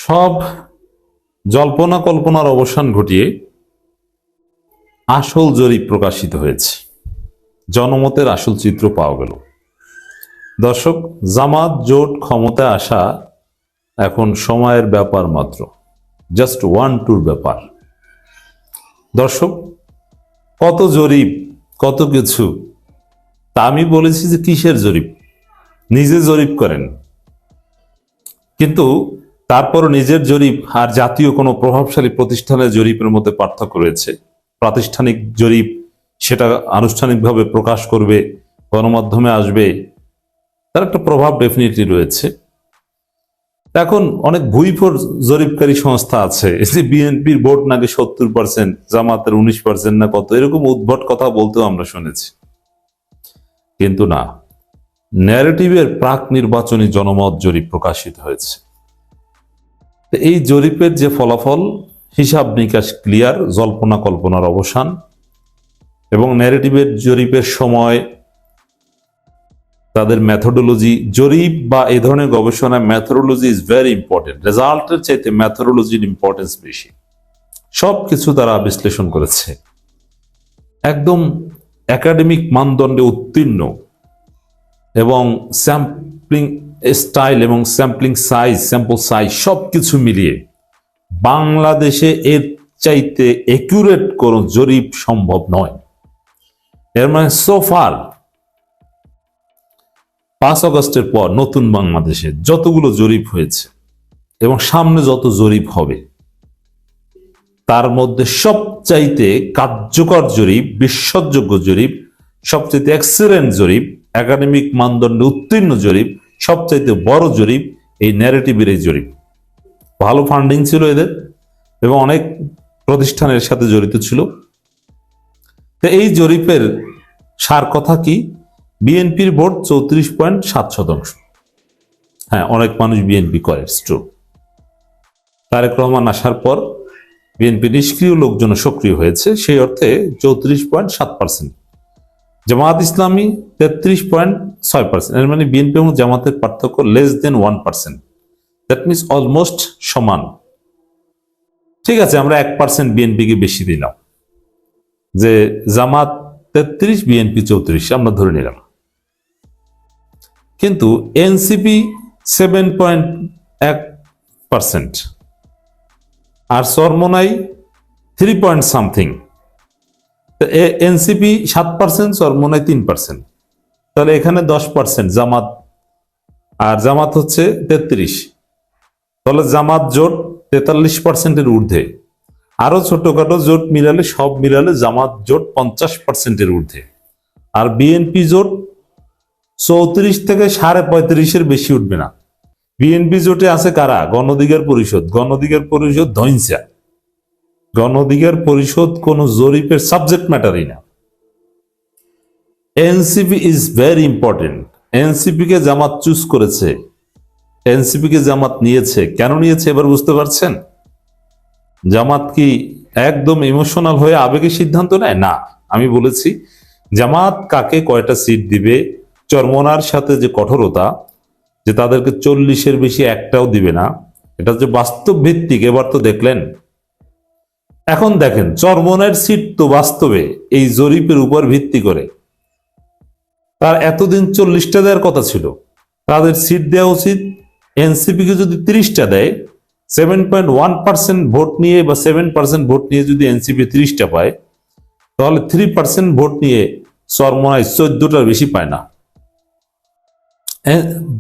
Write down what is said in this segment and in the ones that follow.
সব জল্পনা কল্পনার অবসান ঘটিয়ে আসল জরিপ প্রকাশিত হয়েছে। জনমতের আসল চিত্র পাওয়া গেল। দর্শক, জামাত জোট ক্ষমতায় আসা এখন সময়ের ব্যাপার মাত্র, জাস্ট 1-2 ব্যাপার। দর্শক, কত জরিপ, কত কিছু, তা আমি বলেছি যে কিসের জরিপ, নিজে জরিপ করেন। কিন্তু তারপর নিজের জরিপ আর জাতীয় কোনো প্রভাবশালী প্রতিষ্ঠানের জরিপের মধ্যে পার্থক্য রয়েছে। প্রাতিষ্ঠানিক জরিপ, সেটা আনুষ্ঠানিকভাবে প্রকাশ করবে, গণমাধ্যমে আসবে, তার একটা প্রভাব ডেফিনেটলি রয়েছে। এখন অনেক ভুইফোর জরিপকারী সংস্থা আছে, যে বিএনপির ভোট নাকি 70%, জামাতের 19% না কত, এরকম উদ্ভট কথা বলতেও আমরা শুনেছি। কিন্তু না, ন্যারেটিভের প্রাক নির্বাচনী জনমত জরিপ প্রকাশিত হয়েছে। এই জরিপের যে ফলাফল, হিসাব নিকাশ ক্লিয়ার, জল্পনা কল্পনার অবসান, এবং ন্যারেটিভের জরিপের সময় তাদের মেথোডোলজি, জরিপ বা এই ধরনের গবেষণায় মেথোডোলজি ইজ ভেরি ইম্পর্টেন্ট। রেজাল্টের চাইতে মেথোডোলজির ইম্পর্টেন্স বেশি। সবকিছু তারা বিশ্লেষণ করেছে, একদম একাডেমিক মানদণ্ডে উত্তীর্ণ, এবং স্যাম্পলিং স্টাইল এবং স্যাম্পলিং সাইজ, স্যাম্পল সাইজ সবকিছু মিলিয়ে বাংলাদেশে এর চাইতে একুরেট কোনো জরিপ সম্ভব নয়। এর মানে সোফার 5 আগস্টের পর নতুন বাংলাদেশে যতগুলো জরিপ হয়েছে এবং সামনে যত জরিপ হবে, তার মধ্যে সবচাইতে কার্যকর জরিপ, বিশ্বাসযোগ্য জরিপ, সবচাইতে এক্সেলেন্ট জরিপ, একাডেমিক মানদণ্ডে উত্তীর্ণ জরিপ, সবচাইতে বড় জরিপ এই ন্যারেটিভের এই জরিপ। ভালো ফান্ডিং ছিল এদের এবং অনেক প্রতিষ্ঠানের সাথে জড়িত ছিল। তো এই জরিপের সার কথা কি? বিএনপির ভোট 34.7%। হ্যাঁ, অনেক মানুষ বিএনপি করে, ট্রু। তারেক রহমান আসার পর বিএনপি নিষ্ক্রিয় লোকজন সক্রিয় হয়েছে, সেই অর্থে 34.7%। জামাত ইসলামী 33.6%। এর মানে বিএনপি এবং জামাতের পার্থক্য less than 1%। That means almost সমান। ঠিক আছে, আমরা 1% বিএনপিকে বেশি দিলাম, যে জামাত 33, বিএনপি 34, আমরা ধরে নিলাম। কিন্তু এনসিপি 7.1% আর চরমোনাই 3 এনসিপি 7%, চরমোনাই 3%। তাহলে এখানে 10% জামাত, আর জামাত হচ্ছে 33। তাহলে জামাত জোট 43%-এর ঊর্ধ্বে। আরো ছোটখাটো জোট মিলালে, সব মিলালে জামাত জোট 50%-এর ঊর্ধ্বে। আর বিএনপি জোট 34 থেকে 35.5-এর বেশি উঠবে না। বিএনপি জোটে আছে কারা? গণঅধিকার পরিষদ। গণঅধিকার পরিষদ ধইনসা। গণঅধিকার পরিষদ কোন জরিপের সাবজেক্ট ম্যাটারই না। NCP is very important. NCP K Jamaat choose করেছে, এনসিপি কে জামাত নিয়েছে। কেন নিয়েছে এবার বুঝতে পারছেন? জামাত কি একদম ইমোশনাল হয়ে আবেগে সিদ্ধান্ত নেয়? না, আমি বলেছি জামাত কাকে কয়টা সিট দিবে, চরমোনার সাথে যে কঠোরতা, যে তাদেরকে 40-এর বেশি একটাও দিবে না, এটা যে বাস্তব ভিত্তিক এবার তো দেখলেন। এখন দেখেন, চরমোনার সিট তো বাস্তবে এই জরিপের উপর ভিত্তি করে তার এতদিন 40টা দেওয়ার কথা ছিল, তাদের সিট দেওয়া উচিত। এনসিপি কে যদি 30টা দেয়, 7.1% ভোট নিয়ে বা 7% ভোট নিয়ে যদি এনসিপি 30টা পায়, তাহলে 3% ভোট নিয়ে চরমোনাই 14টার বেশি পায় না।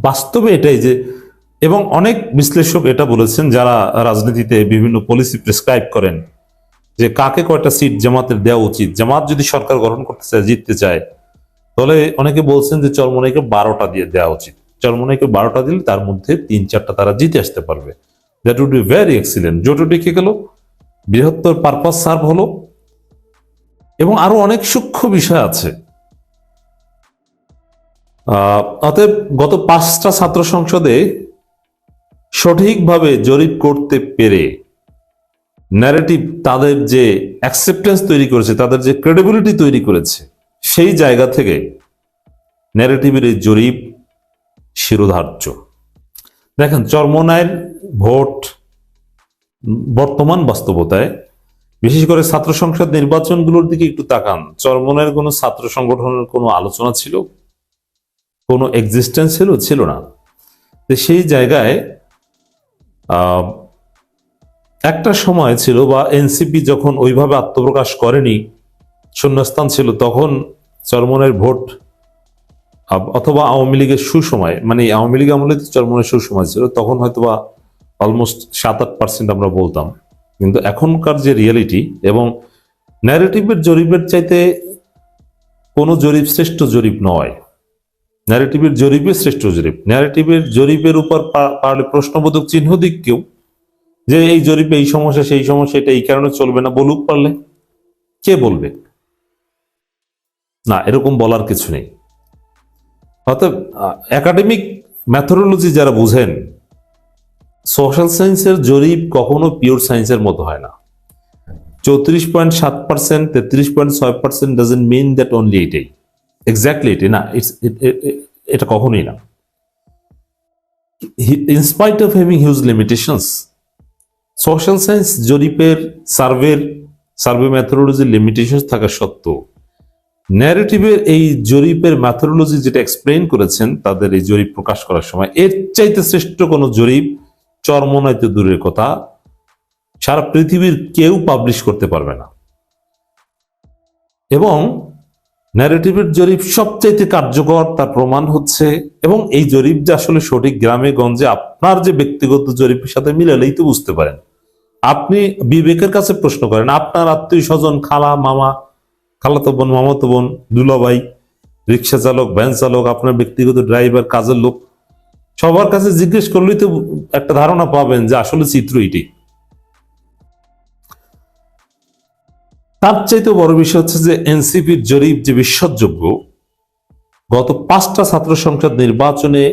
বাস্তবে এটাই যে, এবং অনেক বিশ্লেষক এটা বলেছেন যারা রাজনীতিতে বিভিন্ন পলিসি প্রেসক্রাইব করেন, যে কাকে কয়টা সিট জামাতের দেওয়া উচিত। জামাত যদি সরকার গঠন করতে চায়, জিততে চায়, তাহলে অনেকে বলছেন যে চরমোনাইকে 12টা দিয়ে দেওয়া উচিত। চরমোনাইকে 12টা দিলে তার মধ্যে 3-4টা তারা জিতে আসতে পারবে। That would be very excellent. জোটও টিকে গেল, বৃহত্তর পারপাস সার্ভ হলো, এবং আরো অনেক সূক্ষ্ম বিষয় আছে। অতএব গত 5টা ছাত্র সংসদে সঠিকভাবে জরিপ করতে পেরে ন্যারেটিভ, তাদের যে অ্যাকসেপ্টেন্স তৈরি করেছে, তাদের যে ক্রেডিবিলিটি তৈরি করেছে, সেই জায়গা থেকে ন্যারেটিভের এই জরিপ শিরোধার্য। দেখেন, চরমোনাইয়ের ভোট বর্তমান বাস্তবতায় বিশেষ করে ছাত্র সংসদ নির্বাচনগুলোর দিকে একটু তাকান। চরমনের কোনো ছাত্র সংগঠনের কোনো আলোচনা ছিল, কোনো এক্সিস্টেন্স ছিল না। তো সেই জায়গায় আহ, একটা সময় ছিল বা এনসিপি যখন ওইভাবে আত্মপ্রকাশ করেনি, শূন্যস্থান ছিল, তখন চরমনের ভোট অথবা আওয়ামী লীগের সুসময়, মানে আওয়ামী লীগ আমলে চরমনের সুসময় ছিল, তখন হয়তোবা অলমোস্ট 7-8% আমরা বলতাম। কিন্তু এখনকার যে রিয়েলিটি এবং ন্যারেটিভের জরিপের চাইতে কোনো জরিপ শ্রেষ্ঠ জরিপ নয়। ন্যারেটিভের জরিপে শ্রেষ্ঠ জরিপ। ন্যারেটিভের জরিপের উপর পারলে প্রশ্নবোধক চিহ্ন দিক কেউ, যে এই জরিপে এই সমস্যা সেই সমস্যা, এটা এই কারণে চলবে না, বলুক পারলে। কে বলবে? না, এরকম বলার কিছু নেই। অর্থাৎ একাডেমিক ম্যাথোডোলজি যারা বুঝেন, সোশ্যাল সায়েন্সের জরিপ কখনো পিওর সায়েন্সের মতো হয় না। 34.7%, 33.6% ডাজন্ট মিন দ্যাট অনলি এটাই, এক্স্যাক্টলি এটাই না, এটা কখনোই না। In spite of having huge limitations, social science জরিপের সার্ভে ম্যাথোডোলজির লিমিটেশন থাকা সত্ত্বেও ন্যারেটিভের এই জরিপের ম্যাথোডোলজি যেটা এক্সপ্লেইন করেছেন তাদের এই জরিপ প্রকাশ করার সময়, এর চাইতে শ্রেষ্ঠ কোনো জরিপ চরমোনাইতে দূরের কথা সারা পৃথিবীর কেউ পাবলিশ করতে পারবে না। এবং ন্যারেটিভের জরিপ সবচাইতে কার্যকর, তার প্রমাণ হচ্ছে, এবং এই জরিপ যে আসলে সঠিক গ্রামে গঞ্জে আপনার যে ব্যক্তিগত জরিপের সাথে মিলালেই তো বুঝতে পারেন। আপনি বিবেকের কাছে প্রশ্ন করেন, আপনার আত্মীয় স্বজন, খালা, মামা, খালাতো বোন, মামাতো বোন, দুলাভাই, রিক্সা চালক, ভ্যান চালক, আপনার ব্যক্তিগত ড্রাইভার, কাজের লোক, সবার কাছে জিজ্ঞেস করলেই তো একটা ধারণা পাবেন যে আসলে চিত্র এটি। তার চাইতে বড় বিষয় হচ্ছে যে এনসিপির জরিপ যে বিশ্বাসযোগ্য, গত 5টা ছাত্র সংসদ নির্বাচনে,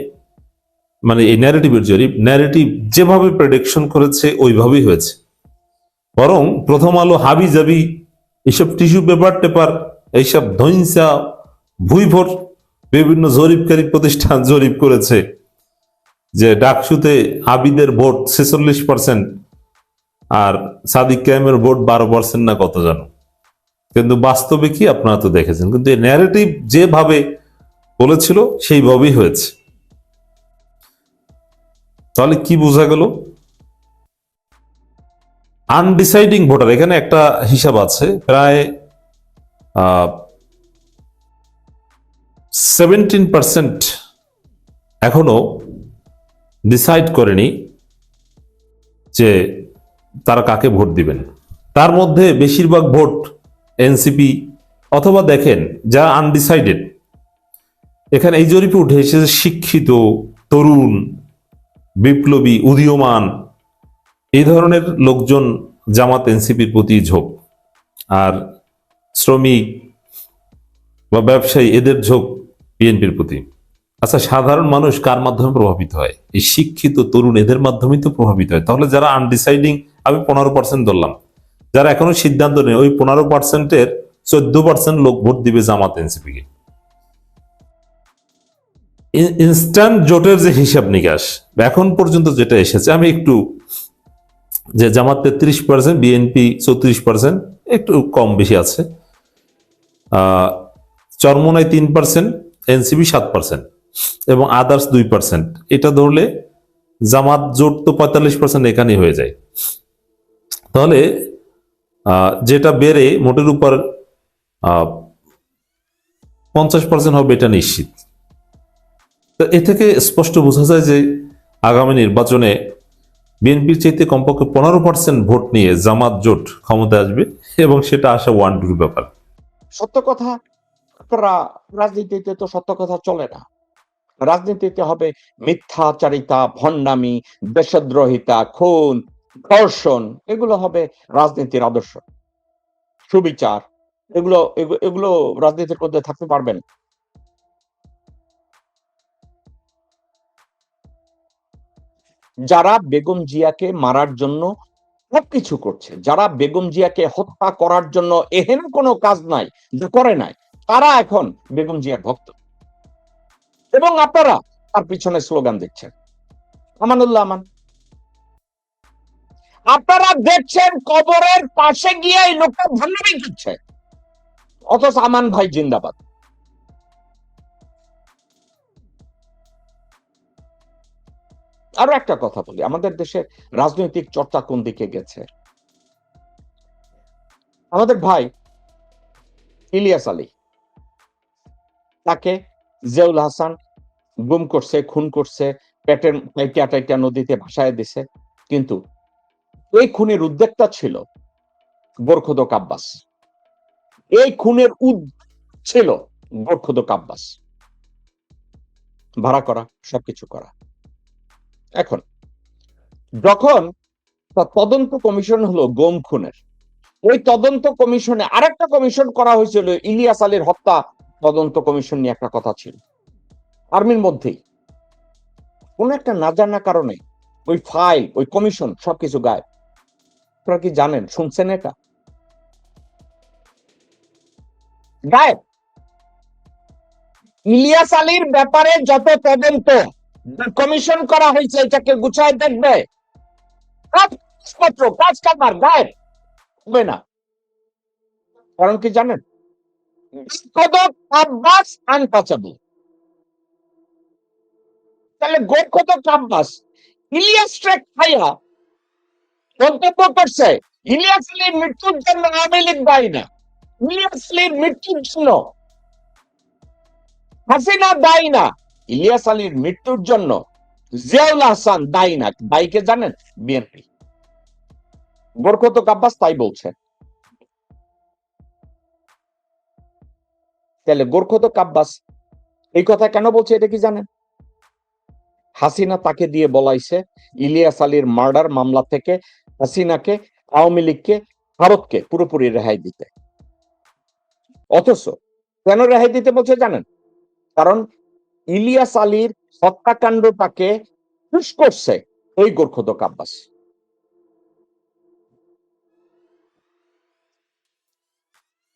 মানে এই ন্যারেটিভের জরিপ, ন্যারেটিভ যেভাবে প্রেডিকশন করেছে ওইভাবেই হয়েছে। বরং প্রথম আলো, হাবি জাবি, এইসব টিস্যু পেপার টেপার, এইসব ধৈnsা ভুইভোর বিভিন্ন জরিপকারী প্রতিষ্ঠান জরিপ করেছে যে ডাকসুতে আবিদের ভোট 46%, আর সাদিক কায়েমের ভোট 12% না কত জানো। কিন্তু বাস্তবে কি আপনারা তো দেখেছেন। কিন্তু এই ন্যারেটিভ যেভাবে বলেছিল সেইভাবেই হয়েছে। তাহলে কি বোঝা গেল? আনডিসাইডিং ভোটার, এখানে একটা হিসাব আছে, প্রায় 17% এখনো ডিসাইড করেনি যে তারা কাকে ভোট দিবেন। তার মধ্যে বেশিরভাগ ভোট এনসিপি, অথবা দেখেন যারা আনডিসাইডেড, এখানে এই জরিপে উঠে এসেছে শিক্ষিত, তরুণ, বিপ্লবী, উদীয়মান, এই ধরনের লোকজন জামাত এনসিপির প্রতি ঝোঁক, আর শ্রমিক বা ব্যবসায়ী এদের ঝোঁক বিএনপির প্রতি। আচ্ছা, সাধারণ মানুষ কার মাধ্যমে প্রভাবিত হয়? এই শিক্ষিত তরুণ, এদের মাধ্যমেই তো প্রভাবিত হয়। তাহলে যারা আনডিসাইডিং, আমি 15% ধরলাম, যারা এখনো সিদ্ধান্ত নেই, ওই 15%-এর 14% লোক ভোট দিবে জামাত এনসিপিকে। ইনস্ট্যান্ট জোটের যে হিসাব নিকাশ এখন পর্যন্ত যেটা এসেছে, আমি একটু, যে জামাত 33%, বিএনপি 34%, একটু কম বেশি আছে, চরমোনাই 3%, এনসিপি 7%, এবং আদার্স 2%। এটা ধরলে জামাত জোট তো 45% এখানেই হয়ে যায়। তাহলে যেটা বেড়ে মোটের উপর 50% হবে, এটা নিশ্চিত। তো এ থেকে স্পষ্ট বোঝা যায় যে আগামী নির্বাচনে বিএনপির চাইতে কমপক্ষে 15% ভোট নিয়ে জামাত জোট ক্ষমতায় আসবে, এবং সেটা আসা 1-2 ব্যাপার। সত্য কথা, রাজনীতিতে তো সত্য কথা চলে না। রাজনীতিতে হবে মিথ্যাচারিতা, ভণ্ডামি, দেশদ্রোহিতা, খুন, ধর্ষণ, এগুলো হবে রাজনীতির আদর্শ। সুবিচার, এগুলো এগুলো রাজনীতির মধ্যে থাকতে পারবে না। যারা বেগম জিয়াকে মারার জন্য সবকিছু করছে, যারা বেগম জিয়াকে হত্যা করার জন্য এহেন কোনো কাজ নাই যে করে নাই, তারা এখন বেগম জিয়ার ভক্ত, এবং আপনারা তার পিছনে স্লোগান দিচ্ছেন, আমানুল্লাহ আমান। আপনারা দেখছেন কবরের পাশে গিয়ে এই লোকটা ভান্ডামি করছে, অথচ আমান ভাই জিন্দাবাদ। আরো একটা কথা বলি, আমাদের দেশের রাজনৈতিক চর্চা কোন দিকে গেছে। আমাদের ভাই ইলিয়াস আলী, তাকে জিয়াউল হাসান গুম করছে, খুন করছে, পেটের টাইটা টাইটা নদীতে ভাসায় দিছে, কিন্তু এই খুনের উদ্যোক্তা ছিল গোরখোদক আব্বাস। এই খুনের ছিল গোরখোদক আব্বাস, ভাড়া করা, সবকিছু করা। এখন যখন তদন্ত কমিশন হলো গুম খুনের, ওই তদন্ত কমিশনে আরেকটা কমিশন করা হয়েছিল ইলিয়াস আলীর হত্যা তদন্ত কমিশন নিয়ে, একটা কথা ছিল আর্মির মধ্যেই। কোন একটা না জানা কারণে ওই ফাইল, ওই কমিশন সবকিছু গায়েব। আপনারা কি জানেন, শুনছেন এটা? গায়েব। ইলিয়াস আলীর ব্যাপারে যত তদন্ত কমিশন করা হয়েছে, এটাকে গুছায় দেখবে, কাগজপত্র কাজ কারবার গায়েব হবে না। কারণ কি জানেন? গোরখোদক আব্বাস আনটাচেবল। তাহলে গোরখোদক আব্বাস ইলিয়াস ট্রেক খাইয়া মন্তব্য করছে ইলিয়াস আলীর মৃত্যুর জন্য আওয়ামী লীগ দায়ী না, ইলিয়াস আলীর মৃত্যুর জন্য হাসিনা দায়ী না, ইলিয়াস আলীর মৃত্যুর জন্য জিয়াউল হাসান দায়ী না। দায়ীকে জানেন? বিএনপি। গোরখোদক আব্বাস তাই বলছে। তাহলে গোরখোদক আব্বাস এই কথা কেন বলছে, এটা কি জানেন? হাসিনা তাকে দিয়ে বলাইছে ইলিয়াস আলীর মার্ডার মামলা থেকে হাসিনাকে, আওয়ামী লীগকে, ভারতকে পুরোপুরি রেহাই দিতে। অথচ কেন রেহাই দিতে বলছে জানেন? কারণ ইলিয়াস আলীর হত্যাকাণ্ডটাকে পুশ করছে ওই গোরখোদক আব্বাস।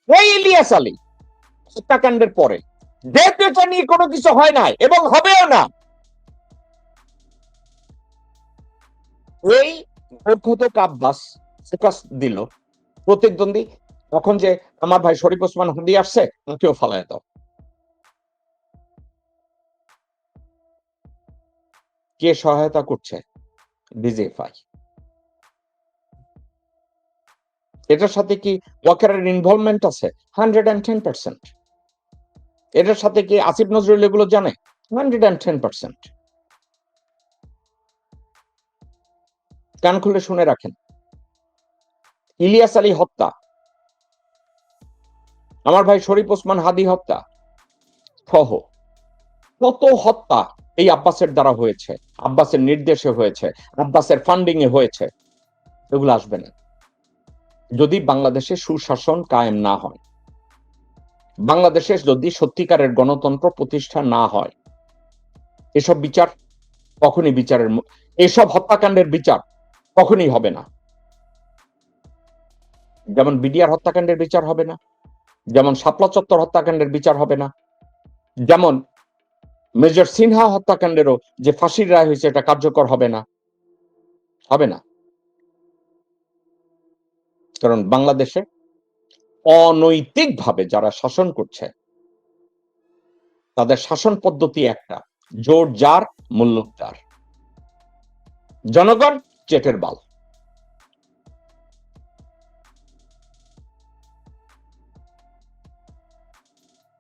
এই ইলিয়াস আলী হত্যাকাণ্ডের পরে যেহেতু এটা নিয়ে কোনো কিছু হয় নাই এবং হবেও না, এই গোরখোদক আব্বাস ফোকাস দিল প্রতিদ্বন্দ্বী, তখন যে আমার ভাই শরীফ ওসমান হাদি আসছে, তাকেও ফালায় দাও। কে সহায়তা করছে? ডিজিএফআই। এটার সাথে কি ওয়াকারের ইনভলভমেন্ট আছে? 110%। এটার সাথে কি আসিফ নজরুল এগুলো জানে? 110%। কান খুলে শুনে রাখেন, ইলিয়াস আলী হত্যা, আমার ভাই শরীফ ওসমান হাদি হত্যা সহ কত হত্যা এই আব্বাসের দ্বারা হয়েছে, আব্বাসের নির্দেশে হয়েছে, আব্বাসের ফান্ডিং এ হয়েছে। এগুলো আসবে না যদি বাংলাদেশে সুশাসন কায়েম না হয়, বাংলাদেশে যদি সত্যিকারের গণতন্ত্র প্রতিষ্ঠা না হয়। এসব বিচার কখনই এসব হত্যাকাণ্ডের বিচার কখনই হবে না। যেমন বিডিআর হত্যাকাণ্ডের বিচার হবে না, যেমন শাপলা চত্বর হত্যাকাণ্ডের বিচার হবে না, যেমন মেজর সিনহা হত্যাকাণ্ডেরও যে ফাঁসির রায় হয়েছে এটা কার্যকর হবে না, হবে না। কারণ বাংলাদেশে অনৈতিকভাবে যারা শাসন করছে, তাদের শাসন পদ্ধতি একটা, জোর যার মুল্লুক তার, জনগণ চেটের বাল।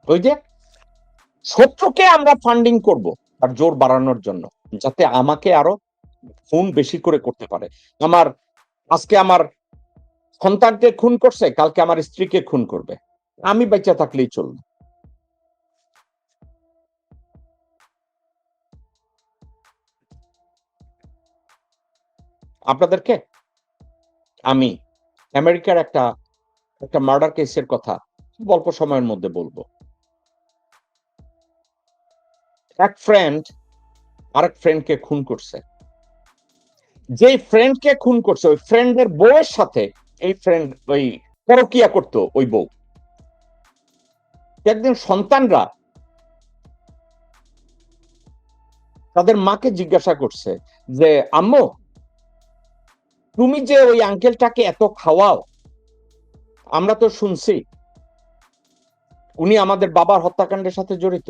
ওই যে শত্রুকে আমরা ফান্ডিং করব আর জোর বাড়ানোর জন্য, যাতে আমাকে আরো খুন বেশি করে করতে পারে। আজকে আমার সন্তানকে খুন করছে, কালকে আমার স্ত্রীকে খুন করবে, আমি বেঁচে থাকলেই চলবে। আপনাদেরকে আমি আমেরিকার একটা মার্ডার কেসের কথা অল্প সময়ের মধ্যে বলবো। এক ফ্রেন্ড আরেক ফ্রেন্ডকে খুন করছে। যে ফ্রেন্ডকে খুন করছে ওই ফ্রেন্ডের বউয়ের সাথে এই ফ্রেন্ড ওই পরকিয়া করতো ওই বউ। একদিন সন্তানরা তাদের মাকে জিজ্ঞাসা করছে যে আম্মু, তুমি যে ওই আঙ্কেলটাকে এত খাওয়াও, আমরা তো শুনছি উনি আমাদের বাবার হত্যাকাণ্ডের সাথে জড়িত।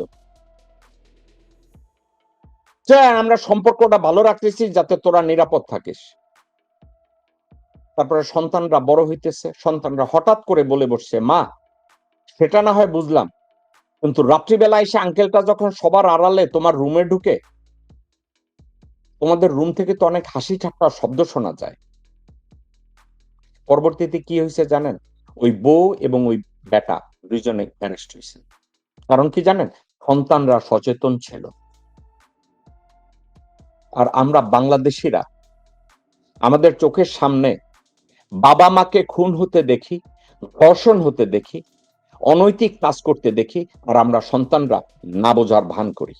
আমরা সম্পর্কটা ভালো রাখতেছি যাতে তোরা নিরাপদ থাকিস। তারপরে সন্তানরা বড় হইতেছে, সন্তানরা হঠাৎ করে বলে বসছে, মা সেটা না হয় বুঝলাম, কিন্তু রাত্রিবেলা এসে আঙ্কেলটা যখন সবার আড়ালে তোমার রুমে ঢুকে, তোমাদের রুম থেকে তো অনেক হাসি ঠাট্টা শব্দ শোনা যায়। পরবর্তীতে কি হয়েছে জানেন? ওই বউ এবং ওই বেটা দুইজনে অ্যারেস্ট হয়েছে। কারণ কি জানেন? সন্তানরা সচেতন ছিল। আর আমরা বাংলাদেশিরা আমাদের চোখের সামনে বাবা মাকে খুন হতে দেখি, ধর্ষণ হতে দেখি, অনৈতিক কাজ করতে দেখি, আর আমরা সন্তানরা না বোঝার ভান করি।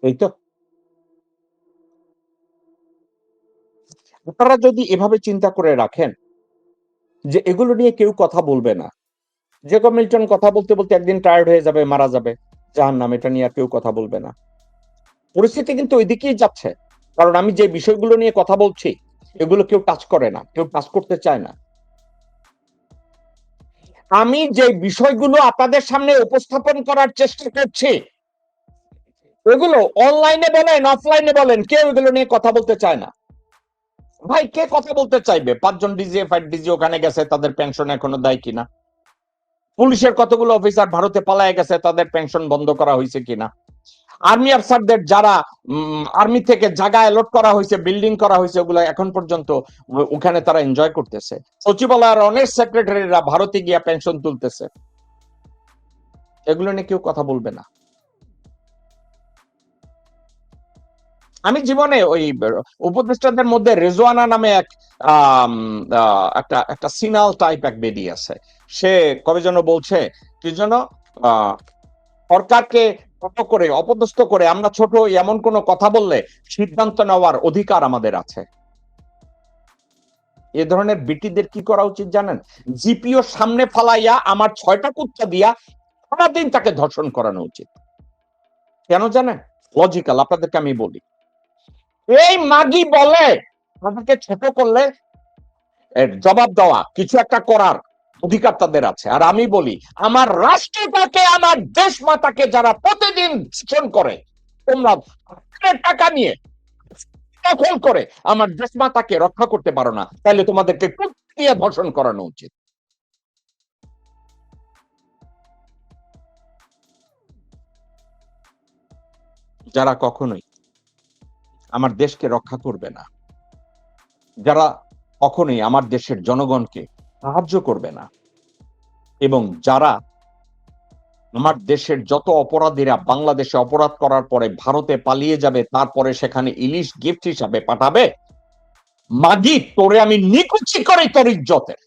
এই তো। আপনারা যদি এভাবে চিন্তা করে রাখেন যে এগুলো নিয়ে কেউ কথা বলবে না, জেকব মিল্টন কথা বলতে বলতে একদিন টায়ার্ড হয়ে যাবে, মারা যাবে, জাহান্নাম, এটা নিয়ে আর কেউ কথা বলবে না। পরিস্থিতি কিন্তু ওই দিকেই যাচ্ছে। কারণ আমি যে বিষয়গুলো নিয়ে কথা বলছি এগুলো কেউ টাচ করে না, কেউ টাচ করতে চায় না। আমি যে বিষয়গুলো আপনাদের সামনে উপস্থাপন করার চেষ্টা করছি এগুলো অনলাইনে বলেন অফলাইনে বলেন কেউ এগুলো নিয়ে কথা বলতে চায় না। ভাই কে কথা বলতে চাইবে? 5 জন ডিজি ওখানে গেছে, তাদের পেনশন এখনো দেয় কিনা? পুলিশের কতগুলো অফিসার ভারতে পালায় গেছে, তাদের পেনশন বন্ধ করা হয়েছে কিনা? আর্মি অফিসারদের যারা আর্মি থেকে জায়গা অ্যালট করা হয়েছে, বিল্ডিং করা হয়েছে, ওগুলো এখন পর্যন্ত ওখানে তারা এনজয় করতেছে। সচিবালয়ের অনেক সেক্রেটারিরা ভারতে গিয়া পেনশন তুলতেছে। এগুলো নিয়ে কেউ কথা বলবে না। আমি জীবনে ওই উপদেষ্টাদের মধ্যে রেজওয়ানা নামে একটা সিনাল টাইপ এক বেডি আছে। সে কবে যেন বলছে কি যেন সরকারকে ছোট করে, অপদস্থ করে আমরা ছোট এমন কোন কথা বললে সিদ্ধান্ত নেওয়ার অধিকার আমাদের আছে। এ ধরনের বিটিদের কি করা উচিত জানেন? জিপিও সামনে ফালাইয়া আমার 6টা কুত্তা দিয়া সারাদিন তাকে ধর্ষণ করানো উচিত। কেন জানেন? লজিক্যাল, আপনাদেরকে আমি বলি। এই মাগি বলে আমাকে ছোট করলে এর জবাব দেওয়া, কিছু একটা করার অধিকার তাদের আছে। আর আমি বলি আমার রাষ্ট্রটাকে, আমার দেশ মাতাকে যারা প্রতিদিন ধর্ষণ করে, তোমরা টাকা নিয়ে দখল করে আমার দেশ মাতাকে রক্ষা করতে পারো না, তাহলে তোমাদেরকে দিয়ে ধর্ষণ করানো উচিত। যারা কখনোই আমার দেশকে রক্ষা করবে না, যারা কখনোই আমার দেশের জনগণকে সাহায্য করবে না, এবং যারা আমার দেশের যত অপরাধীরা বাংলাদেশে অপরাধ করার পরে ভারতে পালিয়ে যাবে, তারপরে সেখানে ইলিশ গিফট হিসাবে পাঠাবে, মাগি তোরে আমি নিকুচি করি তোর ইজ্জতের।